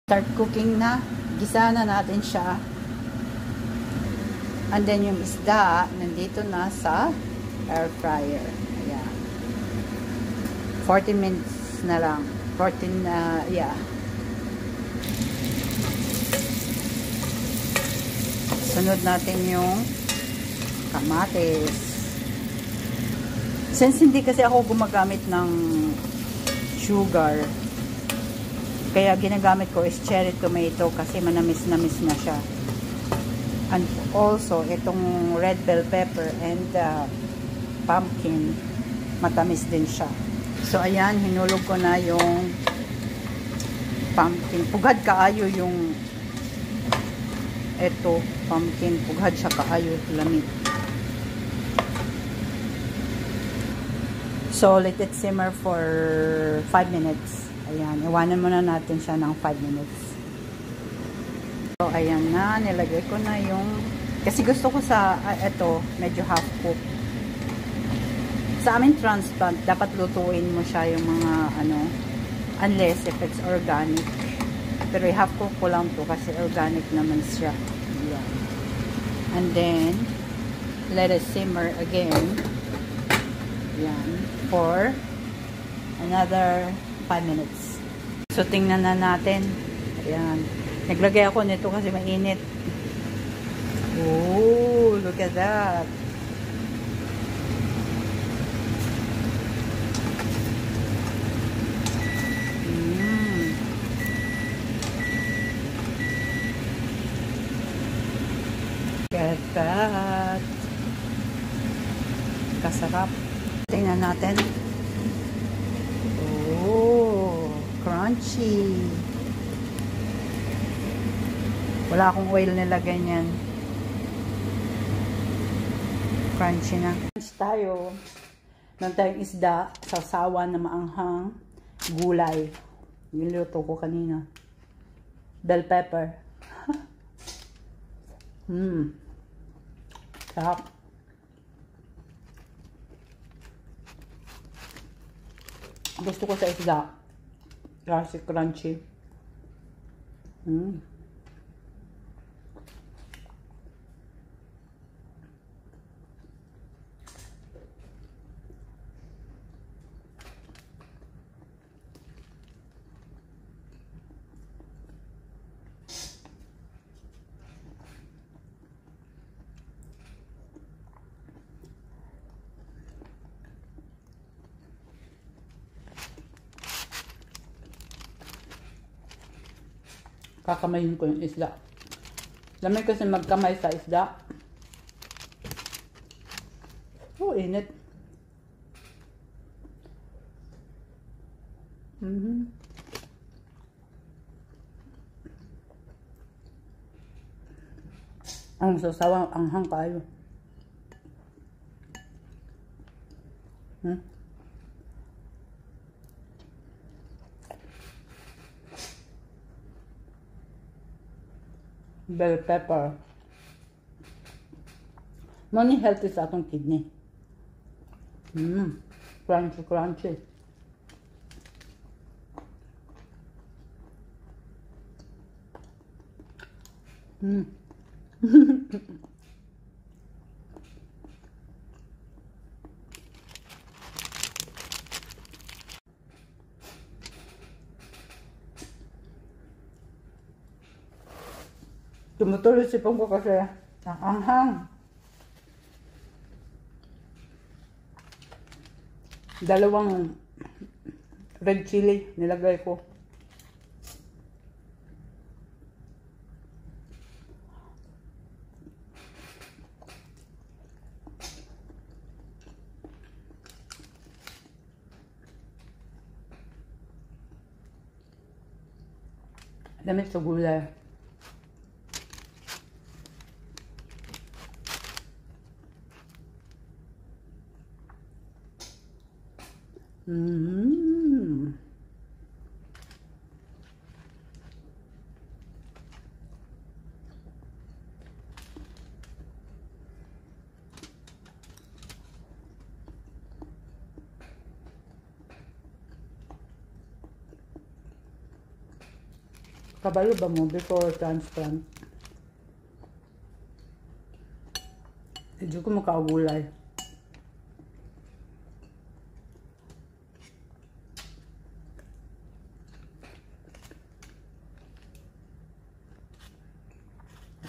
Start cooking na. Gisa na natin siya. And then yung isda, nandito na sa air fryer. Ayan. 40 minutes na lang. 14, yeah. Sunod natin yung kamatis. Since hindi kasi ako gumagamit ng sugar, kaya ginagamit ko is cherry tomato kasi manamis-namis na siya. And also, itong red bell pepper and pumpkin, matamis din siya. So, ayan, hinulog ko na yung pumpkin. Pugad kaayo yung eto, pumpkin. Pugad siya kaayo, lamig. So, let it simmer for 5 minutes. Ayan, iwanan muna natin siya ng 5 minutes. So, ayan na, nilagay ko na yung, kasi gusto ko sa, ito, medyo half cook. Sa amin transplant, dapat lutuin mo siya yung mga, unless if it's organic. Pero half cook ko lang to kasi organic naman siya. Ayan. And then, let it simmer again. Ayan, for another 5 minutes. So, tingnan na natin. Ayan. Naglagay ako nito kasi mainit. Oh, look at that. Look at that. Kasarap. Tingnan natin. Crunchy. Wala akong oil nilagay niyan. Crunchy na. Crunch tayo. Meron tayong isda, sasawan na maanghang, gulay. Niluto ko kanina. Bell pepper. Sarap. Gusto ko sa isda. Kasi crunchy. Kakamayin ko yung isda. Lamig kasi magkamay sa isda. Oh, init. Ang sasawa, anghang kayo. Bell pepper. Mani healthy sa atong kidney. Crunchy, crunchy. Tumutuloy sipon ko kasi ang anghang. Dalawang red chili nilagay ko. Lamig sa gulay. Kabalo ba mo before transplant? Hindi ko makaugulay.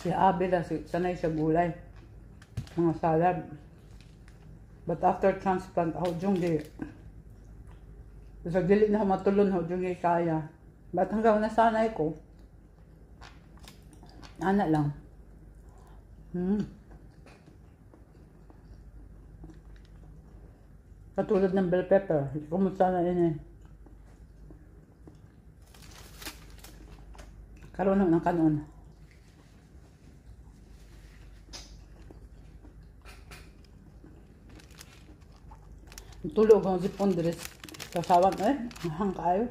Si Abby na, sanay siya gulay. Mga salad. But after transplant, ako dyan di. Sa dili na matulon, ako dyan di kaya. But hanggang nasanay ko, ana lang. Katulad ng bell pepper. Kumusta na yun eh. Karoon ng kanon. Tulog ang zipon dress. Kasawan eh. Mahang kayo.